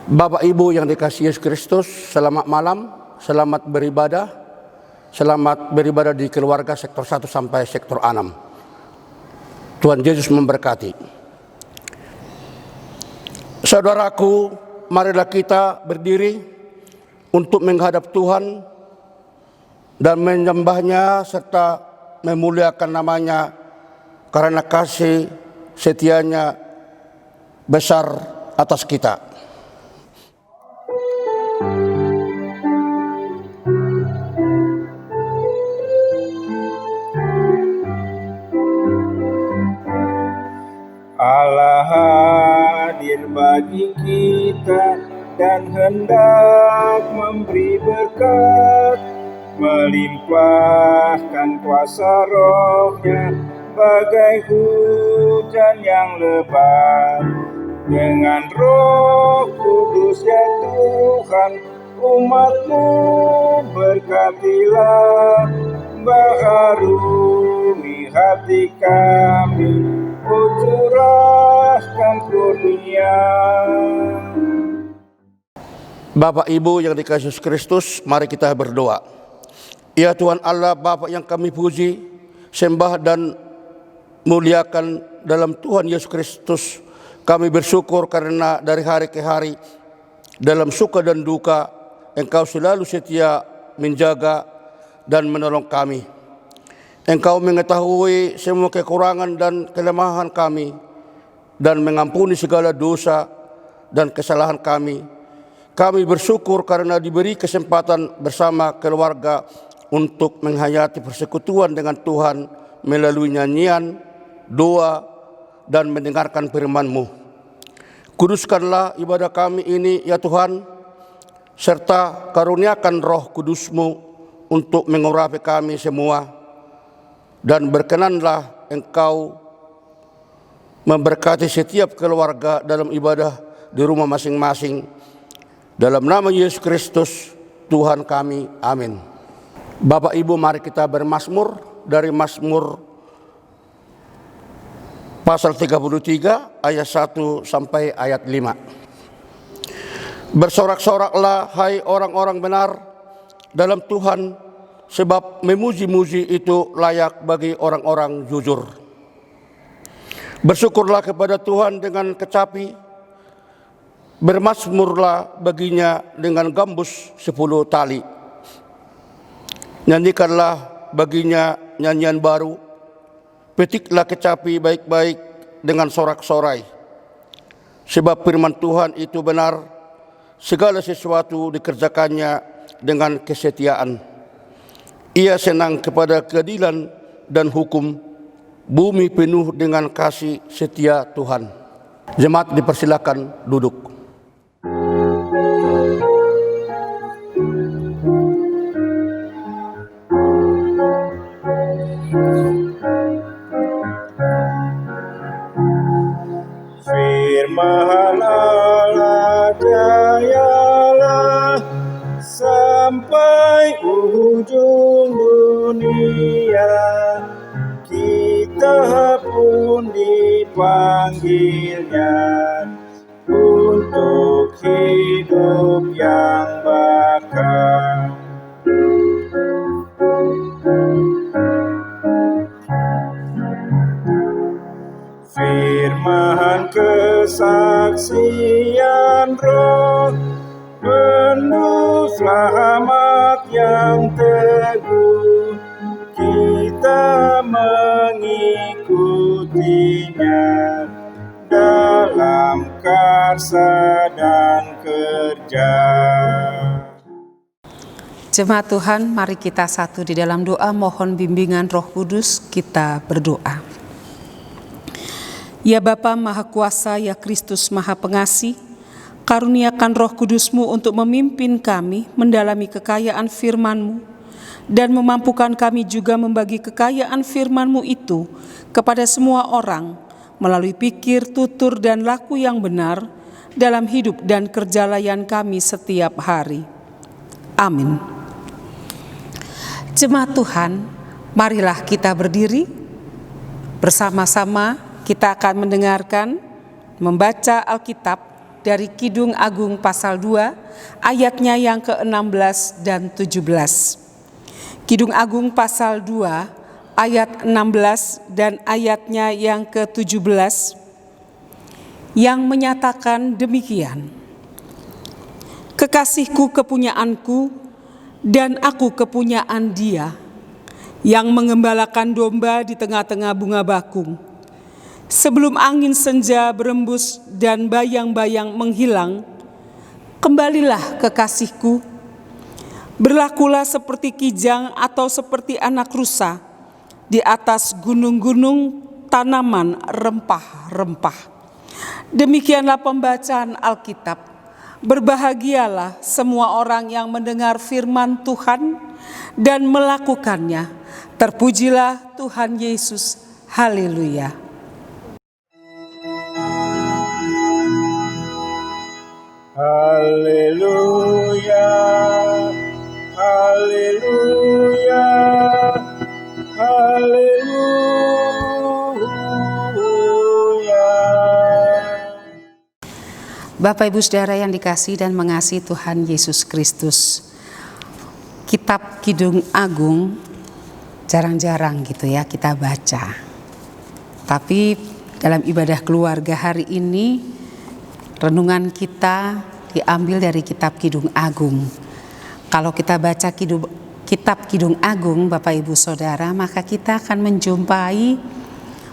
Bapak Ibu yang dikasihi Yesus Kristus, selamat malam, selamat beribadah di keluarga sektor 1 sampai sektor 6. Tuhan Yesus memberkati. Saudaraku, marilah kita berdiri untuk menghadap Tuhan dan menyembahnya serta memuliakan namanya karena kasih setianya besar atas kita. Allah hadir bagi kita dan hendak memberi berkat, melimpahkan kuasa Roh-Nya bagai hujan yang lebat. Dengan Roh Kudus ya Tuhan, umat-Mu berkatilah, baharumi hati kami, curahkan kurnia. Bapak Ibu yang dikasihi Yesus Kristus, mari kita berdoa. Ya Tuhan Allah, Bapa yang kami puji, sembah dan muliakan dalam Tuhan Yesus Kristus, kami bersyukur karena dari hari ke hari, dalam suka dan duka, Engkau selalu setia menjaga dan menolong kami. Engkau mengetahui semua kekurangan dan kelemahan kami dan mengampuni segala dosa dan kesalahan kami. Kami bersyukur karena diberi kesempatan bersama keluarga untuk menghayati persekutuan dengan Tuhan melalui nyanyian, doa, dan mendengarkan firman-Mu. Kuduskanlah ibadah kami ini ya Tuhan, serta karuniakan Roh Kudus-Mu untuk mengurapi kami semua. Dan berkenanlah Engkau memberkati setiap keluarga dalam ibadah di rumah masing-masing. Dalam nama Yesus Kristus, Tuhan kami. Amin. Bapak Ibu, mari kita bermazmur dari Mazmur pasal 33 ayat 1 sampai ayat 5. Bersorak-soraklah hai orang-orang benar dalam Tuhan, sebab memuji-muji itu layak bagi orang-orang jujur. Bersyukurlah kepada Tuhan dengan kecapi, bermazmurlah baginya dengan gambus 10 tali. Nyanyikanlah baginya nyanyian baru, petiklah kecapi baik-baik dengan sorak-sorai. Sebab firman Tuhan itu benar, segala sesuatu dikerjakannya dengan kesetiaan. Ia senang kepada keadilan dan hukum, bumi penuh dengan kasih setia Tuhan. Jemaat dipersilakan duduk. Firman Allah jayalah sampai ujung dunia, kita pun dipanggilnya untuk hidup yang bakal. Firman kesaksian Roh, penuh selamat yang teguh, kita mengikutinya dalam karsa dan kerja. Jemaat Tuhan, mari kita satu di dalam doa mohon bimbingan Roh Kudus. Kita berdoa. Ya Bapa Maha Kuasa, ya Kristus Maha Pengasih, karuniakan Roh Kudus-Mu untuk memimpin kami mendalami kekayaan firman-Mu dan memampukan kami juga membagi kekayaan firman-Mu itu kepada semua orang melalui pikir, tutur, dan laku yang benar dalam hidup dan kerja layan kami setiap hari. Amin. Jemaat Tuhan, marilah kita berdiri bersama-sama. Kita akan mendengarkan, membaca Alkitab dari Kidung Agung pasal 2 ayatnya yang ke-16 dan 17. Kidung Agung pasal 2 ayat 16 dan ayatnya yang ke-17 yang menyatakan demikian. Kekasihku kepunyaanku dan aku kepunyaan Dia yang mengembalakan domba di tengah-tengah bunga bakung. Sebelum angin senja berembus dan bayang-bayang menghilang, kembalilah kekasihku. Berlakulah seperti kijang atau seperti anak rusa di atas gunung-gunung tanaman rempah-rempah. Demikianlah pembacaan Alkitab. Berbahagialah semua orang yang mendengar firman Tuhan dan melakukannya. Terpujilah Tuhan Yesus. Haleluya. Haleluya, haleluya, haleluya. Bapak Ibu Saudara yang dikasihi dan mengasihi Tuhan Yesus Kristus, Kitab Kidung Agung jarang-jarang gitu ya kita baca. Tapi dalam ibadah keluarga hari ini, renungan kita diambil dari Kitab Kidung Agung. Kalau kita baca Kitab Kidung Agung, Bapak Ibu Saudara, maka kita akan menjumpai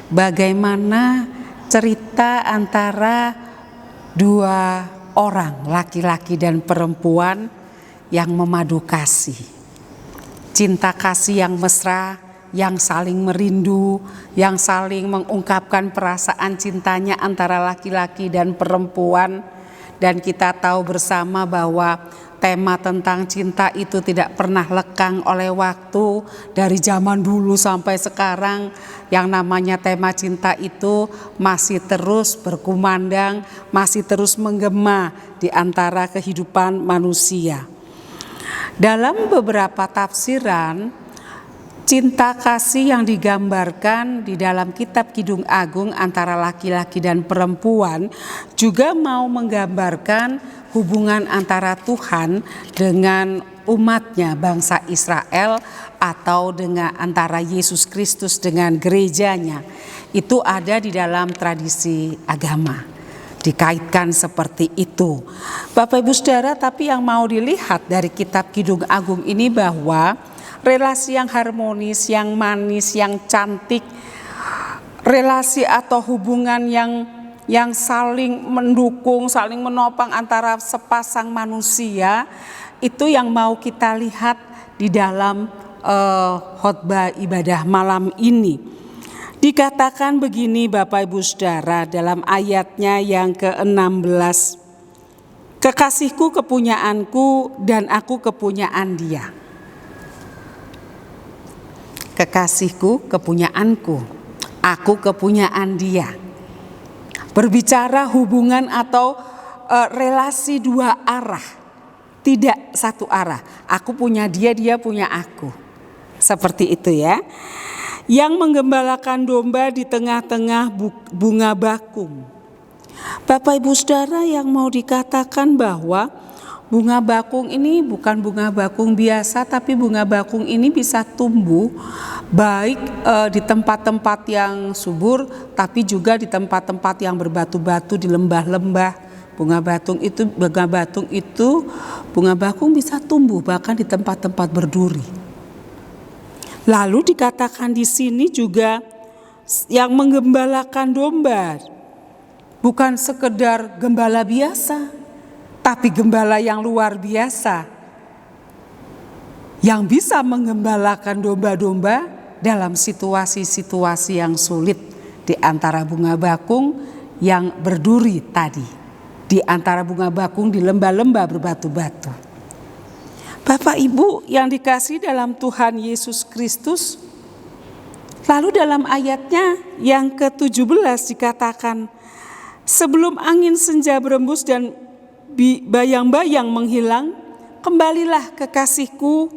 bagaimana cerita antara dua orang, laki-laki dan perempuan yang memadu kasih. Cinta kasih yang mesra, yang saling merindu, yang saling mengungkapkan perasaan cintanya antara laki-laki dan perempuan. Dan kita tahu bersama bahwa tema tentang cinta itu tidak pernah lekang oleh waktu. Dari zaman dulu sampai sekarang, yang namanya tema cinta itu masih terus berkumandang, masih terus menggema di antara kehidupan manusia. Dalam beberapa tafsiran, cinta kasih yang digambarkan di dalam Kitab Kidung Agung antara laki-laki dan perempuan juga mau menggambarkan hubungan antara Tuhan dengan umatnya, bangsa Israel, atau dengan antara Yesus Kristus dengan gerejanya. Itu ada di dalam tradisi agama, dikaitkan seperti itu. Bapak Ibu Saudara, tapi yang mau dilihat dari Kitab Kidung Agung ini bahwa relasi yang harmonis, yang manis, yang cantik, relasi atau hubungan yang saling mendukung, saling menopang antara sepasang manusia, itu yang mau kita lihat di dalam khotbah ibadah malam ini. Dikatakan begini Bapak Ibu Saudara dalam ayatnya yang ke-16. Kekasihku kepunyaanku dan aku kepunyaan Dia. Kekasihku kepunyaanku, aku kepunyaan Dia. Berbicara hubungan atau relasi dua arah, tidak satu arah. Aku punya dia, dia punya aku. Seperti itu ya. Yang menggembalakan domba di tengah-tengah bunga bakung. Bapak Ibu Saudara, yang mau dikatakan bahwa bunga bakung ini bukan bunga bakung biasa, tapi bunga bakung ini bisa tumbuh baik di tempat-tempat yang subur, tapi juga di tempat-tempat yang berbatu-batu, di lembah-lembah. Bunga bakung bisa tumbuh bahkan di tempat-tempat berduri. Lalu dikatakan di sini juga yang menggembalakan domba, bukan sekedar gembala biasa, tapi gembala yang luar biasa, yang bisa menggembalakan domba-domba dalam situasi-situasi yang sulit di antara bunga bakung yang berduri tadi, di antara bunga bakung di lembah-lembah berbatu-batu. Bapak Ibu yang dikasihi dalam Tuhan Yesus Kristus, lalu dalam ayatnya yang ke-17 dikatakan, sebelum angin senja berembus dan bayang-bayang menghilang, kembalilah kekasihku.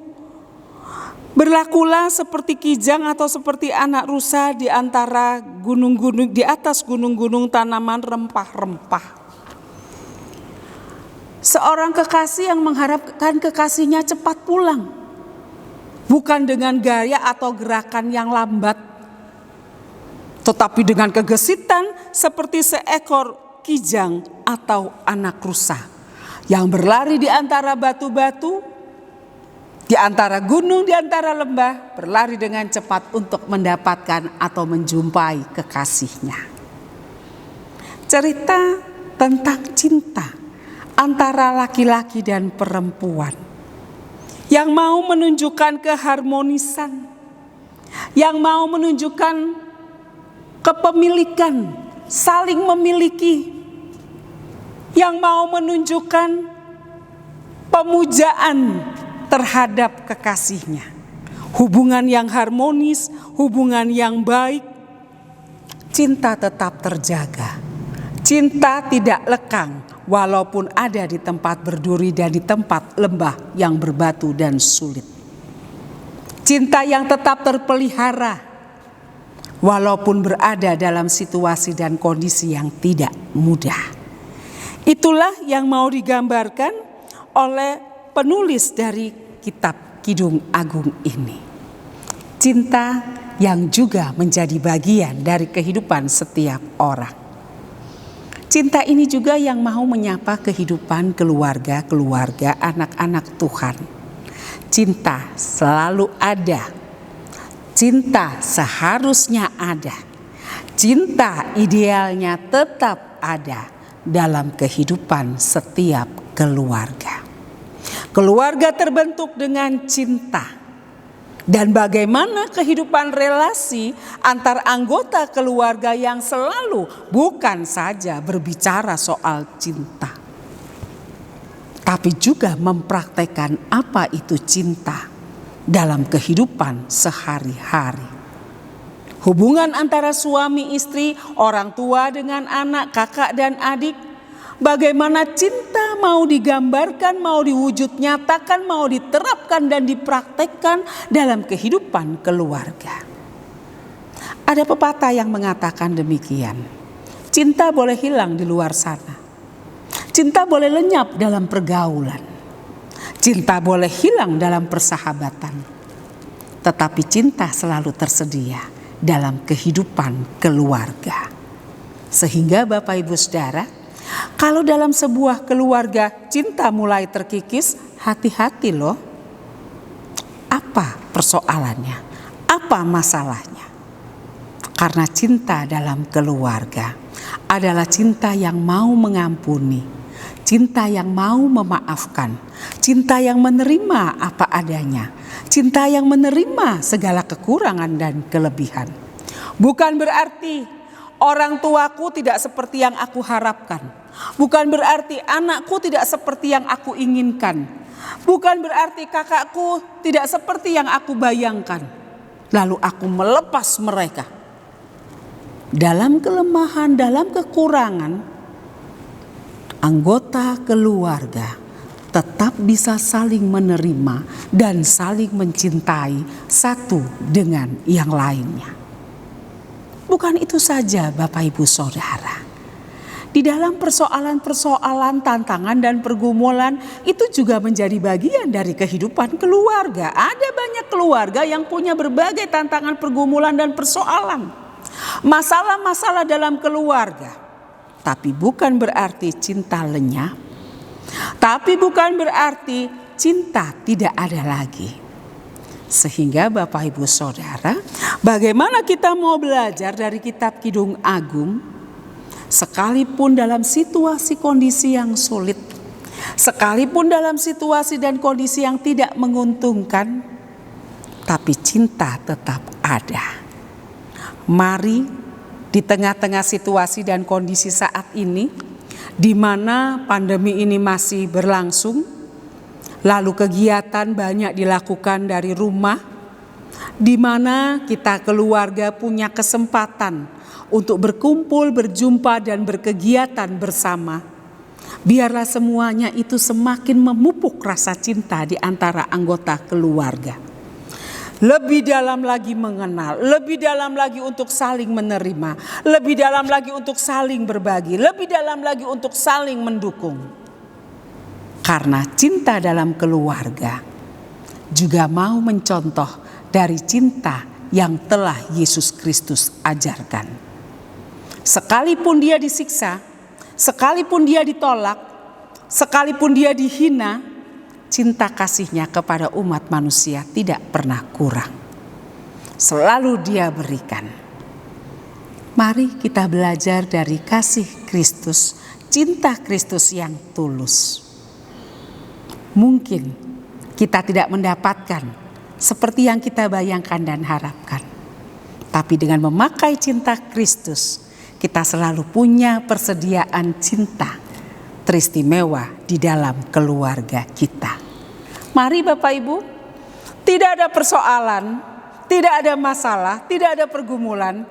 Berlakulah seperti kijang atau seperti anak rusa di antara gunung-gunung, di atas gunung-gunung tanaman rempah-rempah. Seorang kekasih yang mengharapkan kekasihnya cepat pulang, bukan dengan gaya atau gerakan yang lambat, tetapi dengan kegesitan seperti seekor kijang atau anak rusa yang berlari di antara batu-batu, di antara gunung, di antara lembah, berlari dengan cepat untuk mendapatkan atau menjumpai kekasihnya. Cerita tentang cinta antara laki-laki dan perempuan yang mau menunjukkan keharmonisan, yang mau menunjukkan kepemilikan, saling memiliki, yang mau menunjukkan pemujaan terhadap kekasihnya. Hubungan yang harmonis, hubungan yang baik, cinta tetap terjaga. Cinta tidak lekang walaupun ada di tempat berduri dan di tempat lembah yang berbatu dan sulit. Cinta yang tetap terpelihara walaupun berada dalam situasi dan kondisi yang tidak mudah. Itulah yang mau digambarkan oleh penulis dari kitab Kidung Agung ini. Cinta yang juga menjadi bagian dari kehidupan setiap orang. Cinta ini juga yang mau menyapa kehidupan keluarga-keluarga anak-anak Tuhan. Cinta selalu ada. Cinta seharusnya ada. Cinta idealnya tetap ada dalam kehidupan setiap keluarga. Keluarga terbentuk dengan cinta. Dan bagaimana kehidupan relasi antar anggota keluarga yang selalu bukan saja berbicara soal cinta, tapi juga mempraktekkan apa itu cinta dalam kehidupan sehari-hari. Hubungan antara suami istri, orang tua dengan anak, kakak dan adik, bagaimana cinta mau digambarkan, mau diwujud nyatakan, mau diterapkan dan dipraktekkan dalam kehidupan keluarga. Ada pepatah yang mengatakan demikian. Cinta boleh hilang di luar sana. Cinta boleh lenyap dalam pergaulan. Cinta boleh hilang dalam persahabatan. Tetapi cinta selalu tersedia dalam kehidupan keluarga. Sehingga Bapak Ibu Saudara, kalau dalam sebuah keluarga cinta mulai terkikis, hati-hati loh. Apa persoalannya? Apa masalahnya? Karena cinta dalam keluarga adalah cinta yang mau mengampuni, cinta yang mau memaafkan, cinta yang menerima apa adanya, cinta yang menerima segala kekurangan dan kelebihan. Bukan berarti orang tuaku tidak seperti yang aku harapkan. Bukan berarti anakku tidak seperti yang aku inginkan. Bukan berarti kakakku tidak seperti yang aku bayangkan. Lalu aku melepas mereka. Dalam kelemahan, dalam kekurangan, anggota keluarga tetap bisa saling menerima dan saling mencintai satu dengan yang lainnya. Bukan itu saja Bapak Ibu Saudara. Di dalam persoalan-persoalan, tantangan dan pergumulan itu juga menjadi bagian dari kehidupan keluarga. Ada banyak keluarga yang punya berbagai tantangan, pergumulan dan persoalan. Masalah-masalah dalam keluarga. Tapi bukan berarti cinta lenyap. Tapi bukan berarti cinta tidak ada lagi. Sehingga Bapak Ibu Saudara, bagaimana kita mau belajar dari kitab Kidung Agung? Sekalipun dalam situasi kondisi yang sulit, sekalipun dalam situasi dan kondisi yang tidak menguntungkan, tapi cinta tetap ada. Mari di tengah-tengah situasi dan kondisi saat ini, di mana pandemi ini masih berlangsung, lalu kegiatan banyak dilakukan dari rumah, di mana kita keluarga punya kesempatan untuk berkumpul, berjumpa dan berkegiatan bersama. Biarlah semuanya itu semakin memupuk rasa cinta di antara anggota keluarga. Lebih dalam lagi mengenal, lebih dalam lagi untuk saling menerima, lebih dalam lagi untuk saling berbagi, lebih dalam lagi untuk saling mendukung. karena cinta dalam keluarga juga mau mencontoh dari cinta yang telah Yesus Kristus ajarkan. Sekalipun dia disiksa, sekalipun dia ditolak, sekalipun dia dihina, cinta kasihnya kepada umat manusia tidak pernah kurang. Selalu dia berikan. Mari kita belajar dari kasih Kristus, cinta Kristus yang tulus. Mungkin kita tidak mendapatkan seperti yang kita bayangkan dan harapkan. Tapi dengan memakai cinta Kristus, kita selalu punya persediaan cinta teristimewa di dalam keluarga kita. Mari Bapak Ibu, tidak ada persoalan, tidak ada masalah, tidak ada pergumulan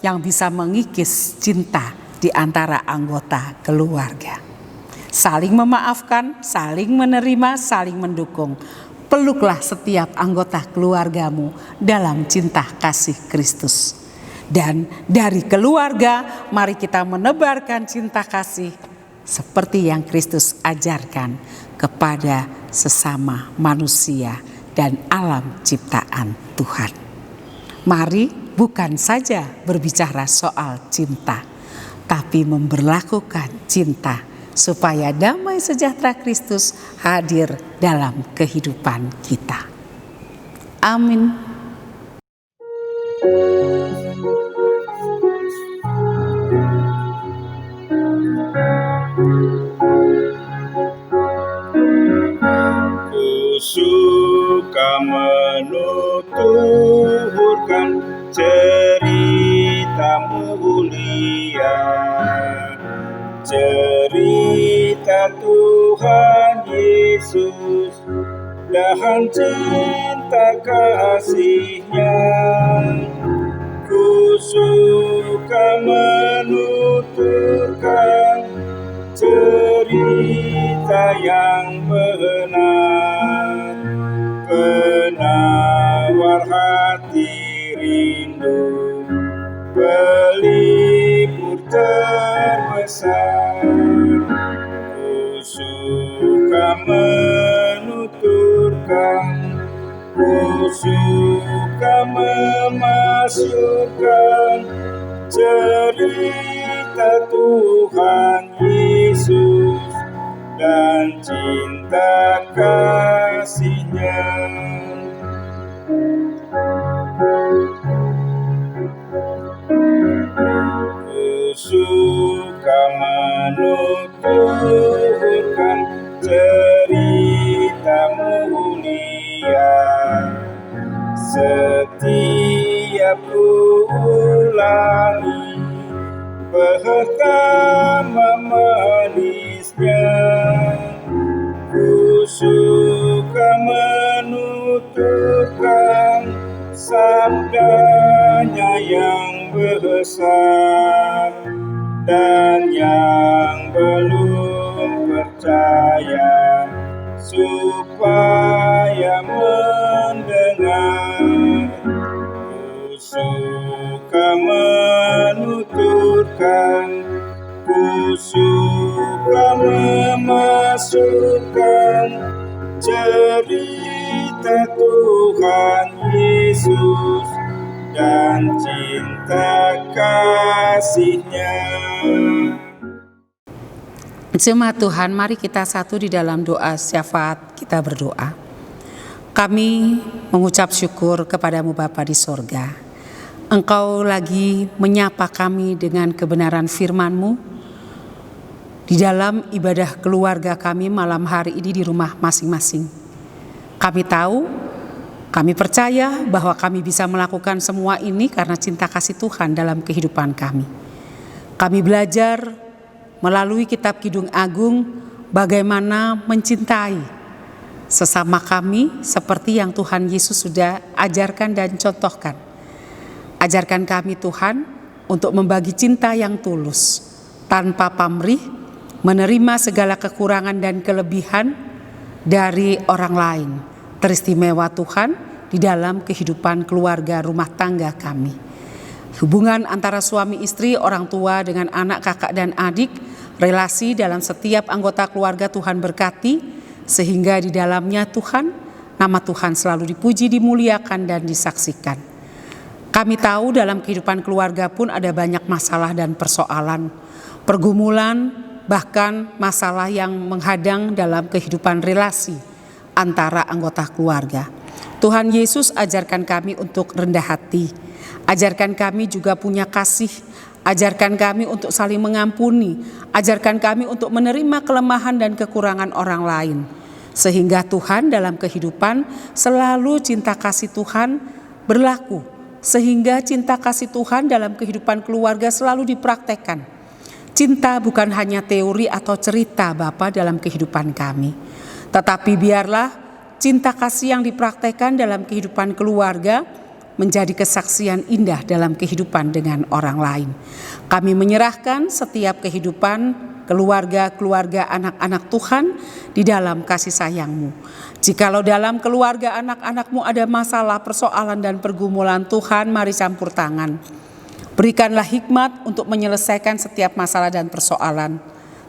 yang bisa mengikis cinta di antara anggota keluarga. Saling memaafkan, saling menerima, saling mendukung. Peluklah setiap anggota keluargamu dalam cinta kasih Kristus. Dan dari keluarga, mari kita menebarkan cinta kasih seperti yang Kristus ajarkan kepada sesama manusia dan alam ciptaan Tuhan. Mari bukan saja berbicara soal cinta, tapi memberlakukan cinta supaya damai sejahtera Kristus hadir dalam kehidupan kita. Amin. Ku suka menuturkan cerita mulia, cerita Tuhan Yesus dan cinta kasih-Nya. Ku suka menuturkan cerita yang benar, penawar hati rindu, pelipur terbesar. Ku suka menuturkan, ku suka memasukkan cerita Tuhan Yesus dan cinta kasih-Nya. Ku suka menuturkan cerita mulia, setiap ku ulangi pertama manisnya. Ku suka menuturkan sabdanya yang besar, dan yang belum percaya supaya mendengar. Ku suka menuturkan, ku suka memasukkan cerita Tuhan Yesus dan cinta kasih-Nya. Jemaat Tuhan, mari kita satu di dalam doa syafaat, kita berdoa. Kami mengucap syukur kepadamu Bapa di sorga. Engkau lagi menyapa kami dengan kebenaran firman-Mu di dalam ibadah keluarga kami malam hari ini di rumah masing-masing. Kami tahu, kami percaya bahwa kami bisa melakukan semua ini karena cinta kasih Tuhan dalam kehidupan kami. Kami belajar melalui kitab Kidung Agung bagaimana mencintai sesama kami seperti yang Tuhan Yesus sudah ajarkan dan contohkan. Ajarkan kami Tuhan untuk membagi cinta yang tulus, tanpa pamrih, menerima segala kekurangan dan kelebihan dari orang lain. Teristimewa Tuhan di dalam kehidupan keluarga rumah tangga kami. Hubungan antara suami istri, orang tua dengan anak, kakak dan adik, relasi dalam setiap anggota keluarga Tuhan berkati, sehingga di dalamnya Tuhan, nama Tuhan selalu dipuji, dimuliakan, dan disaksikan. Kami tahu dalam kehidupan keluarga pun ada banyak masalah dan persoalan, pergumulan, bahkan masalah yang menghadang dalam kehidupan relasi antara anggota keluarga. Tuhan Yesus ajarkan kami untuk rendah hati, ajarkan kami juga punya kasih, ajarkan kami untuk saling mengampuni, ajarkan kami untuk menerima kelemahan dan kekurangan orang lain. Sehingga Tuhan dalam kehidupan selalu cinta kasih Tuhan berlaku, sehingga cinta kasih Tuhan dalam kehidupan keluarga selalu dipraktekkan. Cinta bukan hanya teori atau cerita Bapa dalam kehidupan kami, tetapi biarlah cinta kasih yang dipraktekkan dalam kehidupan keluarga menjadi kesaksian indah dalam kehidupan dengan orang lain. Kami menyerahkan setiap kehidupan keluarga anak-anak Tuhan di dalam kasih sayang-Mu. Jikalau dalam keluarga anak-anak-Mu ada masalah, persoalan, dan pergumulan, Tuhan mari campur tangan. Berikanlah hikmat untuk menyelesaikan setiap masalah dan persoalan.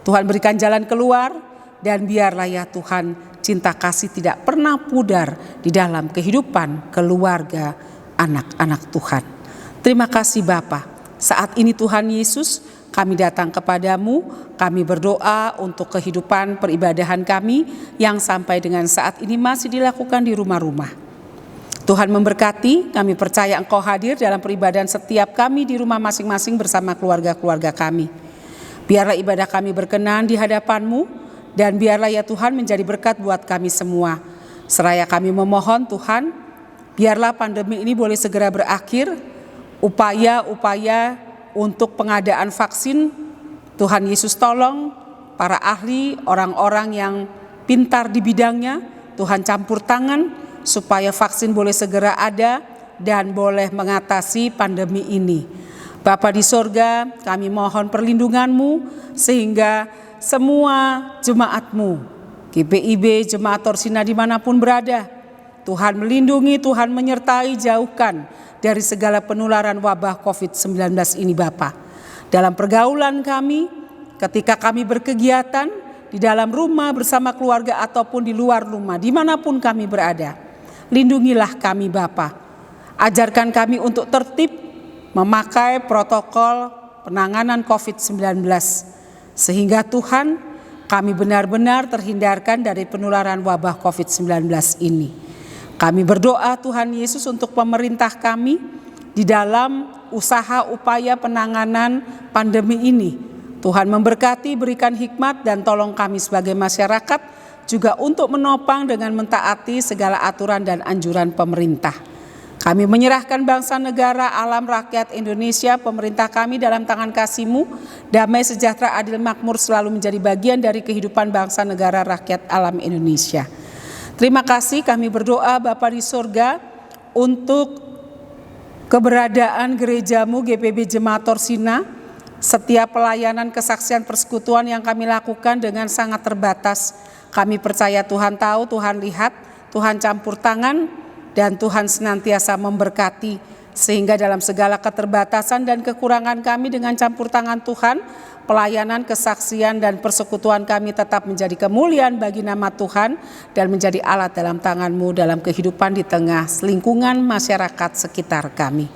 Tuhan berikan jalan keluar, dan biarlah ya Tuhan, cinta kasih tidak pernah pudar di dalam kehidupan keluarga anak-anak Tuhan. Terima kasih Bapa. Saat ini Tuhan Yesus, kami datang kepadamu, kami berdoa untuk kehidupan peribadahan kami yang sampai dengan saat ini masih dilakukan di rumah-rumah. Tuhan memberkati, kami percaya Engkau hadir dalam peribadahan setiap kami di rumah masing-masing bersama keluarga-keluarga kami. Biarlah ibadah kami berkenan di hadapan-Mu, dan biarlah ya Tuhan menjadi berkat buat kami semua. Seraya kami memohon Tuhan, biarlah pandemi ini boleh segera berakhir, upaya-upaya untuk pengadaan vaksin, Tuhan Yesus tolong para ahli, orang-orang yang pintar di bidangnya, Tuhan campur tangan, supaya vaksin boleh segera ada dan boleh mengatasi pandemi ini. Bapa di sorga, kami mohon perlindungan-Mu sehingga semua jemaat-Mu, GPIB, Jemaat Torsina dimanapun berada, Tuhan melindungi, Tuhan menyertai, jauhkan dari segala penularan wabah COVID-19 ini Bapa. Dalam pergaulan kami, ketika kami berkegiatan di dalam rumah bersama keluarga ataupun di luar rumah, dimanapun kami berada, lindungilah kami Bapa. Ajarkan kami untuk tertib memakai protokol penanganan COVID-19. Sehingga Tuhan, kami benar-benar terhindarkan dari penularan wabah COVID-19 ini. Kami berdoa Tuhan Yesus untuk pemerintah kami di dalam usaha upaya penanganan pandemi ini. Tuhan memberkati, berikan hikmat, dan tolong kami sebagai masyarakat juga untuk menopang dengan mentaati segala aturan dan anjuran pemerintah. Kami menyerahkan bangsa, negara, alam, rakyat Indonesia, pemerintah kami dalam tangan kasih-Mu. Damai, sejahtera, adil, makmur selalu menjadi bagian dari kehidupan bangsa, negara, rakyat, alam Indonesia. Terima kasih, kami berdoa Bapa di sorga untuk keberadaan gereja-Mu GPB Jemaat Torsina. Setiap pelayanan kesaksian persekutuan yang kami lakukan dengan sangat terbatas. Kami percaya Tuhan tahu, Tuhan lihat, Tuhan campur tangan, dan Tuhan senantiasa memberkati, sehingga dalam segala keterbatasan dan kekurangan kami dengan campur tangan Tuhan, pelayanan, kesaksian, dan persekutuan kami tetap menjadi kemuliaan bagi nama Tuhan dan menjadi alat dalam tangan-Mu dalam kehidupan di tengah lingkungan masyarakat sekitar kami.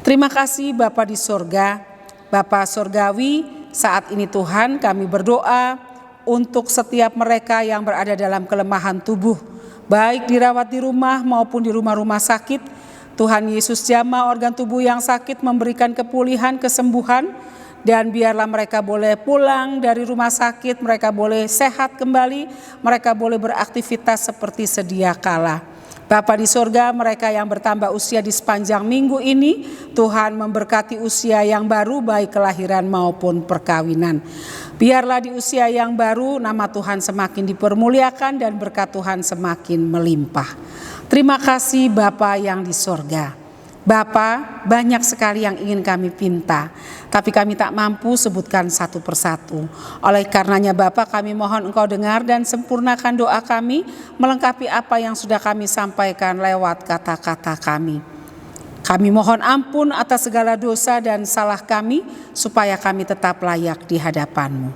Terima kasih Bapa di sorga, Bapa sorgawi, saat ini Tuhan kami berdoa untuk setiap mereka yang berada dalam kelemahan tubuh, baik dirawat di rumah maupun di rumah-rumah sakit. Tuhan Yesus jamah organ tubuh yang sakit, memberikan kepulihan, kesembuhan, dan biarlah mereka boleh pulang dari rumah sakit, mereka boleh sehat kembali, mereka boleh beraktivitas seperti sedia kala. Bapa di sorga, mereka yang bertambah usia di sepanjang minggu ini, Tuhan memberkati usia yang baru baik kelahiran maupun perkawinan. Biarlah di usia yang baru nama Tuhan semakin dipermuliakan dan berkat Tuhan semakin melimpah. Terima kasih Bapa yang di sorga. Bapa, banyak sekali yang ingin kami pinta, tapi kami tak mampu sebutkan satu persatu. Oleh karenanya Bapa, kami mohon Engkau dengar dan sempurnakan doa kami, melengkapi apa yang sudah kami sampaikan lewat kata-kata kami. Kami mohon ampun atas segala dosa dan salah kami, supaya kami tetap layak di hadapan-Mu.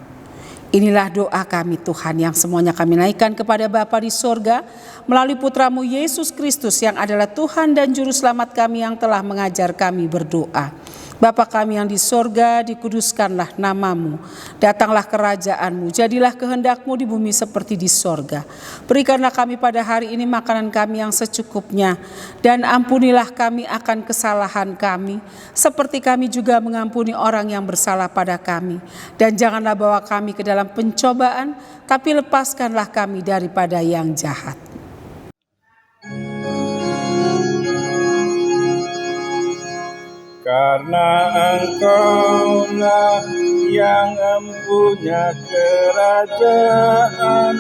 Inilah doa kami Tuhan yang semuanya kami naikkan kepada Bapa di sorga melalui Putramu Yesus Kristus yang adalah Tuhan dan Juru Selamat kami yang telah mengajar kami berdoa. Bapa kami yang di sorga, dikuduskanlah namamu. Datanglah kerajaanmu, jadilah kehendakmu di bumi seperti di sorga. Berikanlah kami pada hari ini makanan kami yang secukupnya. Dan ampunilah kami akan kesalahan kami, seperti kami juga mengampuni orang yang bersalah pada kami. Dan janganlah bawa kami ke dalam pencobaan, tapi lepaskanlah kami daripada yang jahat. Karena Engkaulah yang mempunyai kerajaan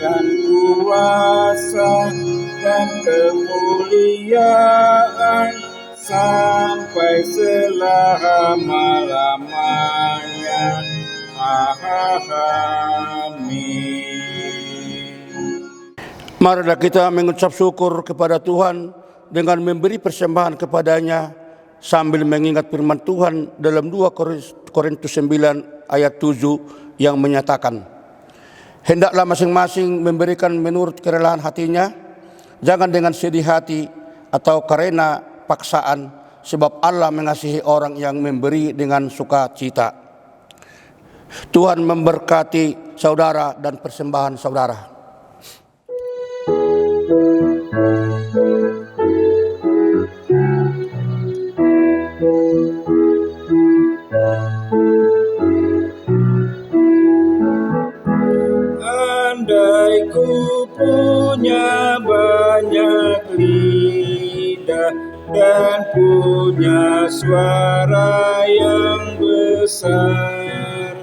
dan kuasa dan kemuliaan sampai selama-lamanya. Amin. Marilah kita mengucap syukur kepada Tuhan dengan memberi persembahan kepadanya sambil mengingat firman Tuhan dalam 2 Korintus 9 ayat 7 yang menyatakan, hendaklah masing-masing memberikan menurut kerelaan hatinya, jangan dengan sedih hati atau karena paksaan, sebab Allah mengasihi orang yang memberi dengan sukacita. Tuhan memberkati saudara dan persembahan saudara. Andai ku punya banyak lidah dan punya suara yang besar,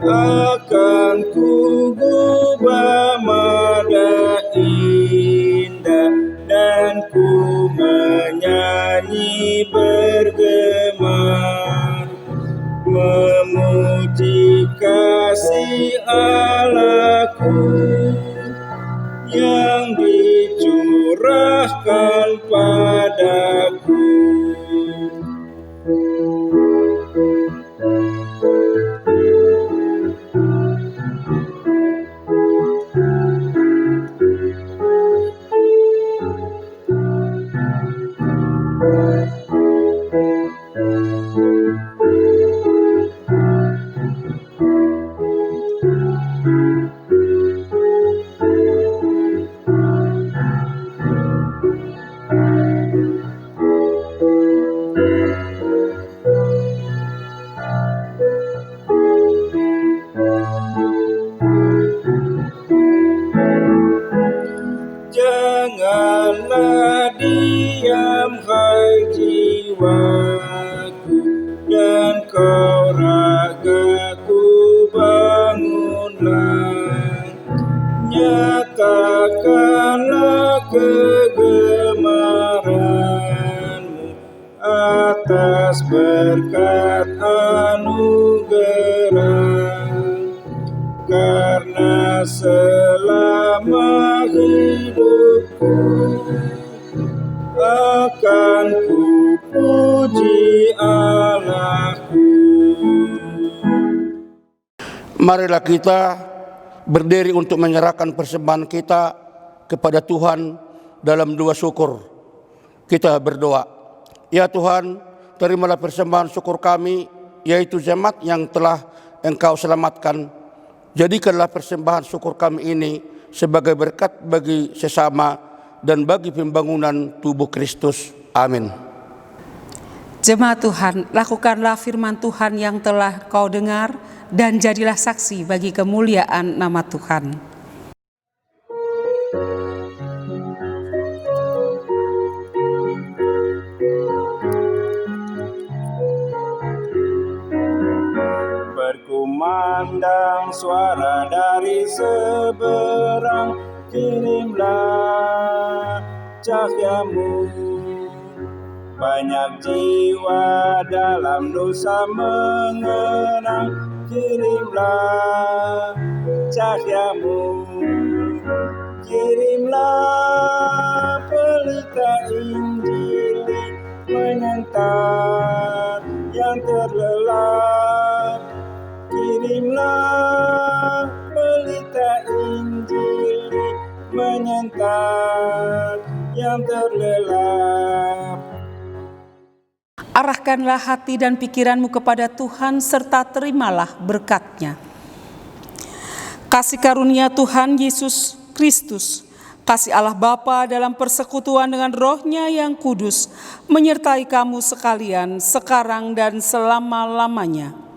akan ku gubah nada indah dan ku menyanyi bergema, memuji kasih Allahku yang dicurahkan padaku. Janganlah diam hai jiwaku, dan kau ragaku bangunlah. Nyatakanlah kegemaranmu atas berkat anugerah, karena selama hidupku akan ku puji Allahku. Marilah kita berdiri untuk menyerahkan persembahan kita kepada Tuhan dalam doa syukur. Kita berdoa, ya Tuhan, terimalah persembahan syukur kami, yaitu jemaat yang telah Engkau selamatkan. Jadikanlah persembahan syukur kami ini sebagai berkat bagi sesama dan bagi pembangunan tubuh Kristus. Amin. Jemaat Tuhan, lakukanlah firman Tuhan yang telah kau dengar dan jadilah saksi bagi kemuliaan nama Tuhan. Berkumandang suara dari seberang, kirimlah cahayamu. Banyak jiwa dalam dosa mengenang, kirimlah cahayamu. Kirimlah pelita Injil menyentak yang terlelap. Kirimlah pelita Injil menyentak yang terlelap. Arahkanlah hati dan pikiranmu kepada Tuhan serta terimalah berkat-Nya. Kasih karunia Tuhan Yesus Kristus, kasih Allah Bapa dalam persekutuan dengan Roh-Nya yang kudus, menyertai kamu sekalian sekarang dan selama-lamanya.